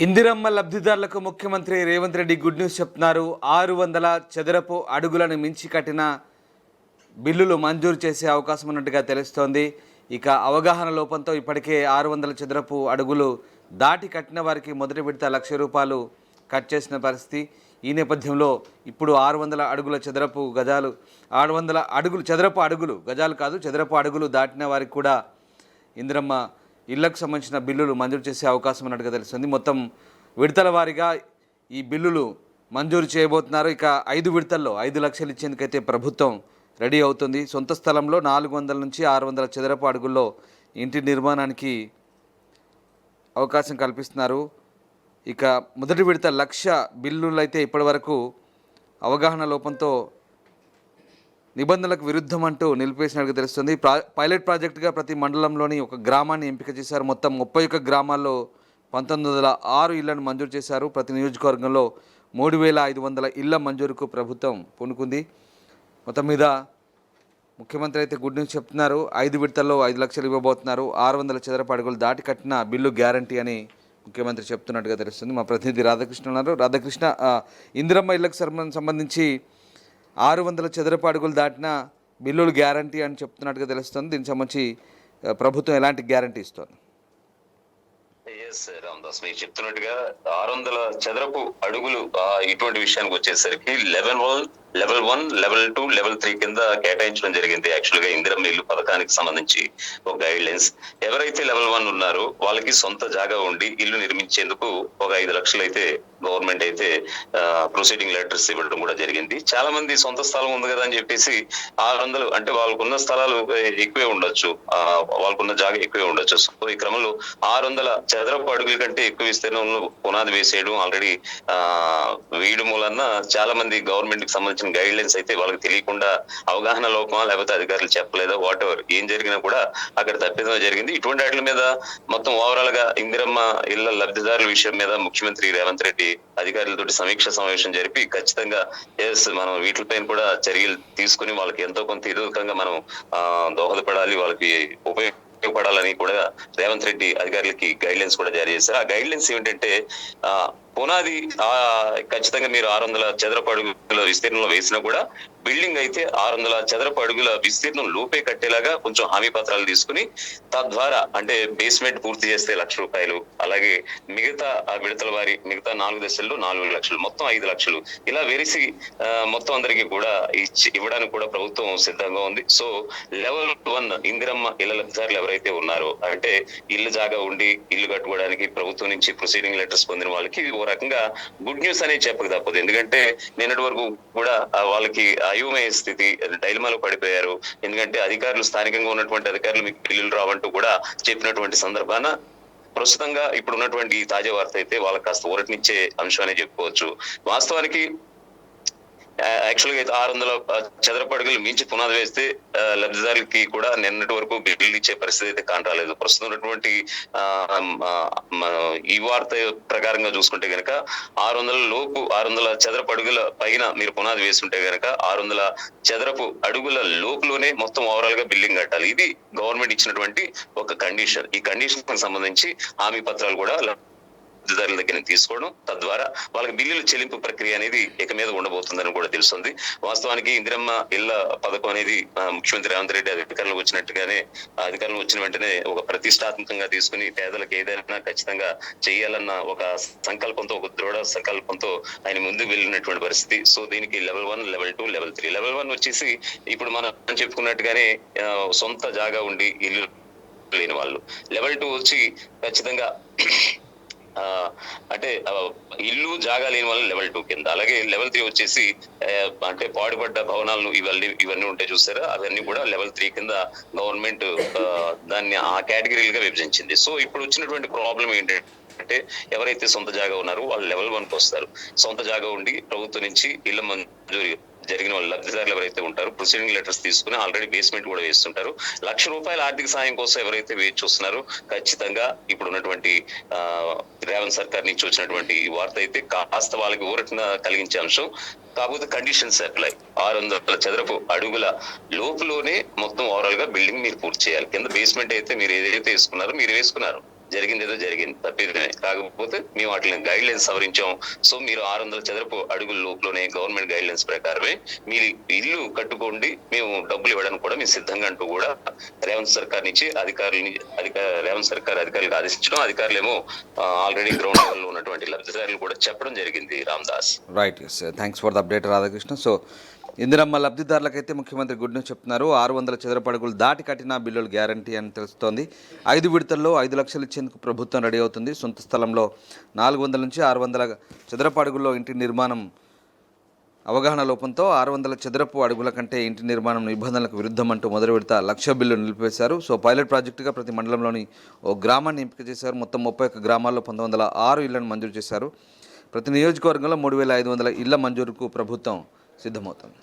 ఇందిరమ్మ లబ్ధిదారులకు ముఖ్యమంత్రి Revanth Reddy good news చెప్తున్నారు. 600 చదరపు అడుగులను మించి కట్టిన బిల్లులు మంజూరు చేసే అవకాశం ఉన్నట్టుగా తెలుస్తోంది. ఇక అవగాహన లోపంతో ఇప్పటికే 600 చదరపు అడుగులు దాటి కట్టిన వారికి మొదటి విడత ₹1,00,000 కట్ చేసిన పరిస్థితి. ఈ నేపథ్యంలో ఇప్పుడు 600 అడుగుల చదరపు గజాలు 600 అడుగులు చదరపు అడుగులు గజాలు కాదు చదరపు అడుగులు దాటిన వారికి కూడా ఇందిరమ్మ ఇళ్లకు సంబంధించిన బిల్లులు మంజూరు చేసే అవకాశం ఉన్నట్టుగా తెలుస్తుంది. మొత్తం విడతల వారీగా ఈ బిల్లులు మంజూరు చేయబోతున్నారు. ఇక 5 విడతల్లో 5 లక్షలు ఇచ్చేందుకైతే ప్రభుత్వం రెడీ అవుతుంది. సొంత స్థలంలో 400 నుంచి 600 చదరపు అడుగుల్లో ఇంటి నిర్మాణానికి అవకాశం కల్పిస్తున్నారు. ఇక మొదటి విడత 1,00,000 బిల్లులు అయితే ఇప్పటి వరకు అవగాహన లోపంతో నిబంధనలకు విరుద్ధం అంటూ నిలిపేసినట్టుగా తెలుస్తుంది. పైలట్ ప్రాజెక్టుగా ప్రతి మండలంలోని ఒక గ్రామాన్ని ఎంపిక చేశారు. మొత్తం 31 గ్రామాల్లో 1906 ఇళ్లను మంజూరు చేశారు. ప్రతి నియోజకవర్గంలో 3,500 ఇళ్ల మంజూరుకు ప్రభుత్వం పూనుకుంది. మొత్తం మీద ముఖ్యమంత్రి అయితే గుడ్ న్యూస్ చెప్తున్నారు. 5 విడతల్లో 5 లక్షలు ఇవ్వబోతున్నారు. 600 చదరపు అడుగులు దాటి కట్టిన బిల్లు గ్యారంటీ అని ముఖ్యమంత్రి చెప్తున్నట్టుగా తెలుస్తుంది. మా ప్రతినిధి రాధాకృష్ణ ఉన్నారు. రాధాకృష్ణ, ఇందిరమ్మ ఇళ్లకు సంబంధించి 600 చదరపు అడుగులు దాటిన బిల్లులు గ్యారంటీ అని చెప్తున్నట్టుగా తెలుస్తుంది. దీనికి సంబంధించి ప్రభుత్వం ఎలాంటి గ్యారంటీ ఇస్తుంది? రామదాస్, మీరు చెప్తున్నట్టుగా 600 చదరపు అడుగులు ఇటువంటి విషయానికి వచ్చేసరికి లెవెల్ 1, లెవెల్ 2, లెవెల్ 3 కింద కేటాయించడం జరిగింది. యాక్చువల్ గా ఇందిరమ్మ ఇల్లు పథకానికి సంబంధించి ఒక గైడ్ లైన్స్. ఎవరైతే లెవెల్ 1 ఉన్నారో వాళ్ళకి సొంత జాగా ఉండి ఇల్లు నిర్మించేందుకు ఒక 5 లక్షలు అయితే గవర్నమెంట్ అయితే ప్రొసీడింగ్ లెటర్స్ ఇవ్వడం కూడా జరిగింది. చాలా మంది సొంత స్థలం ఉంది కదా అని చెప్పేసి 600 అంటే వాళ్ళకున్న స్థలాలు ఎక్కువే ఉండొచ్చు, వాళ్ళకున్న జాగా ఎక్కువే ఉండొచ్చు. సో ఈ క్రమంలో 600 చదరపు అడుగుల కంటే ఎక్కువ విస్తీర్ణంలో పునాది వేసేయడం ఆల్రెడీ వేయడం వలన చాలా మంది గవర్నమెంట్ కి సంబంధించిన గైడ్ లైన్స్ అయితే వాళ్ళకి తెలియకుండా అవగాహన లోపమా లేకపోతే అధికారులు చెప్పలేదా వాట్ ఎవర్ ఏం జరిగినా కూడా అక్కడ తప్పిదం జరిగింది. ఇటువంటి వాటి మీద మొత్తం ఓవరాల్ గా ఇందిరమ్మ ఇళ్ల లబ్ధిదారుల విషయం మీద ముఖ్యమంత్రి రేవంత్ రెడ్డి అధికారులతోటి సమీక్ష సమావేశం జరిపి ఖచ్చితంగా మనం వీటిపైన కూడా చర్యలు తీసుకుని వాళ్ళకి ఎంతో కొంత ఇరుకంగా మనం దోహదపడాలి, వాళ్ళకి ఉపయోగపడాలని కూడా రేవంత్ రెడ్డి అధికారులకి గైడ్ లైన్స్ కూడా జారీ చేశారు. ఆ గైడ్ లైన్స్ ఏంటంటే పునాది ఖచ్చితంగా మీరు 600 చదరపు అడుగుల విస్తీర్ణంలో వేసినా కూడా బిల్డింగ్ అయితే 600 చదరపు అడుగుల విస్తీర్ణం లోపే కట్టేలాగా కొంచెం హామీ పత్రాలు తీసుకుని తద్వారా అంటే బేస్మెంట్ పూర్తి చేస్తే ₹1,00,000, అలాగే మిగతా విడతల వారి మిగతా 4 దశల్లో 4 లక్షలు, మొత్తం 5 లక్షలు ఇలా వేసి మొత్తం అందరికీ కూడా ఇవ్వడానికి కూడా ప్రభుత్వం సిద్ధంగా ఉంది. సో లెవెల్ 1 ఇందిరమ్మ ఇళ్ల లబ్ధిదారులు ఎవరైతే ఉన్నారో అంటే ఇల్లు జాగా ఉండి ఇల్లు కట్టుకోవడానికి ప్రభుత్వం నుంచి ప్రొసీడింగ్ లెటర్స్ పొందిన వాళ్ళకి ఓ రకంగా గుడ్ న్యూస్ అనేది చెప్పక తప్పదు. ఎందుకంటే నిన్నటి వరకు కూడా వాళ్ళకి అయోమయ స్థితి డైలమాలో పడిపోయారు. ఎందుకంటే అధికారులు స్థానికంగా ఉన్నటువంటి అధికారులు మీకు బిల్లులు రావంటూ కూడా చెప్పినటువంటి సందర్భాన ప్రస్తుతంగా ఇప్పుడు ఉన్నటువంటి తాజా వార్త అయితే వాళ్ళకి కాస్త ఊరటనిచ్చే అంశం అనే చెప్పుకోవచ్చు. వాస్తవానికి యాక్చువల్ గా అయితే 600 చదరపు అడుగులు మించి పునాది వేస్తే లబ్ధిదారులకి కూడా నిన్నటి వరకు బిల్లు ఇచ్చే పరిస్థితి అయితే కానరాలేదు. ప్రస్తుతం ఉన్నటువంటి ఈ వార్త ప్రకారంగా చూసుకుంటే గనక 600 చదరపు అడుగుల పైన మీరు పునాది వేస్తుంటే గనక 600 చదరపు అడుగుల లోపులోనే మొత్తం ఓవరాల్ గా బిల్డింగ్ కట్టాలి. ఇది గవర్నమెంట్ ఇచ్చినటువంటి ఒక కండిషన్. ఈ కండిషన్ కి సంబంధించి హామీ పత్రాలు కూడా లబ్ధిదారుల దగ్గర తీసుకోవడం, తద్వారా వాళ్ళకి బిల్లుల చెల్లింపు ప్రక్రియ అనేది ఇక మీద ఉండబోతుందని కూడా తెలుస్తుంది. వాస్తవానికి ఇందిరమ్మ ఇళ్ల పథకం అనేది ముఖ్యమంత్రి రేవంత్ రెడ్డి అధికారంలో వచ్చిన వెంటనే ఒక ప్రతిష్టాత్మకంగా తీసుకుని పేదలకు ఏదైనా ఖచ్చితంగా చేయాలన్న ఒక సంకల్పంతో, ఒక దృఢ సంకల్పంతో ఆయన ముందుకు వెళ్ళినటువంటి పరిస్థితి. సో దీనికి లెవెల్ 1, లెవెల్ 2, లెవెల్ 3. లెవెల్ 1 వచ్చేసి ఇప్పుడు మనం చెప్పుకున్నట్టుగానే సొంత జాగా ఉండి ఇల్లు లేని వాళ్ళు. లెవెల్ 2 వచ్చి ఖచ్చితంగా అంటే ఇల్లు జాగా లేని వాళ్ళు లెవెల్ 2 కింద. అలాగే లెవెల్ 3 వచ్చేసి అంటే పాడుపడ్డ భవనాలను ఇవన్నీ ఉంటాయి చూసారా, అవన్నీ కూడా లెవెల్ 3 కింద గవర్నమెంట్ దాన్ని ఆ కేటగిరీలుగా విభజించింది. సో ఇప్పుడు వచ్చినటువంటి ప్రాబ్లం ఏంటంటే ఎవరైతే సొంత జాగా ఉన్నారో వాళ్ళు లెవెల్ 1కి వస్తారు. సొంత జాగా ఉండి ప్రభుత్వం నుంచి ఇళ్ల మంజూరు జరిగిన వాళ్ళు లబ్ధిదారులు ఎవరైతే ఉంటారో ప్రొసీడింగ్ లెటర్స్ తీసుకుని ఆల్రెడీ బేస్మెంట్ కూడా వేస్తుంటారు. ₹1,00,000 ఆర్థిక సాయం కోసం ఎవరైతే వేచి చూస్తున్నారో ఖచ్చితంగా ఇప్పుడు ఉన్నటువంటి రేవంత్ సర్కార్ నుంచి వచ్చినటువంటి ఈ వార్త అయితే కాస్త వాళ్ళకి ఊరటన కలిగించే అంశం. కాకపోతే కండిషన్స్ అప్లై. 600 చదరపు అడుగుల లోపులోనే మొత్తం ఓవరాల్ గా బిల్డింగ్ మీరు పూర్తి చేయాలి. కింద బేస్మెంట్ అయితే మీరు ఏదైతే వేసుకున్నారో మీరు వేసుకున్నారు, జరిగింది ఏదో జరిగింది, తప్పిదమే. కాకపోతే మేము వాటిని గైడ్ లైన్స్ సవరించాం. సో మీరు 600 చదరపు అడుగుల లోపులోనే గవర్నమెంట్ గైడ్ లైన్స్ ప్రకారమే మీరు ఇల్లు కట్టుకోండి, మేము డబ్బులు ఇవ్వడానికి కూడా మేము సిద్ధంగా అంటూ కూడా రేవంత్ సర్కార్ నుంచి రేవంత్ సర్కార్ అధికారులకు ఆదేశించడం, అధికారులేమో ఆల్రెడీ గ్రౌండ్ లెవెల్ లో ఉన్నటువంటి లబ్ధిదారులు కూడా చెప్పడం జరిగింది. Ramadas. Right, thanks for the update Radhakrishna. So Indiramma లబ్ధిదారులకైతే ముఖ్యమంత్రి గుడ్ న్యూస్ చెప్తున్నారు. 600 చదరపు అడుగులు దాటి కట్టిన బిల్లులు గ్యారంటీ అని తెలుస్తోంది. 5 విడతల్లో 5 లక్షలు ఇచ్చేందుకు ప్రభుత్వం రెడీ అవుతుంది. సొంత స్థలంలో 400 నుంచి 600 చదరపు అడుగుల్లో ఇంటి నిర్మాణం అవగాహన లోపంతో 600 చదరపు అడుగుల కంటే ఇంటి నిర్మాణం నిబంధనలకు విరుద్ధం అంటూ మొదటి విడత 1 లక్ష బిల్లు నిలిపివేశారు. సో పైలట్ ప్రాజెక్టుగా ప్రతి మండలంలోని ఓ గ్రామాన్ని ఎంపిక చేశారు. మొత్తం 31 గ్రామాల్లో 1906 ఇళ్లను మంజూరు చేశారు. ప్రతి నియోజకవర్గంలో 3500 ఇళ్ల మంజూరుకు ప్రభుత్వం సిద్ధమవుతుంది.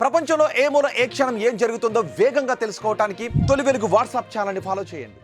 ప్రపంచంలో ఏ మూల ఏ క్షణం ఏం జరుగుతుందో వేగంగా తెలుసుకోవడానికి తొలి వెలుగు వాట్సాప్ ఛానల్ని ఫాలో చేయండి.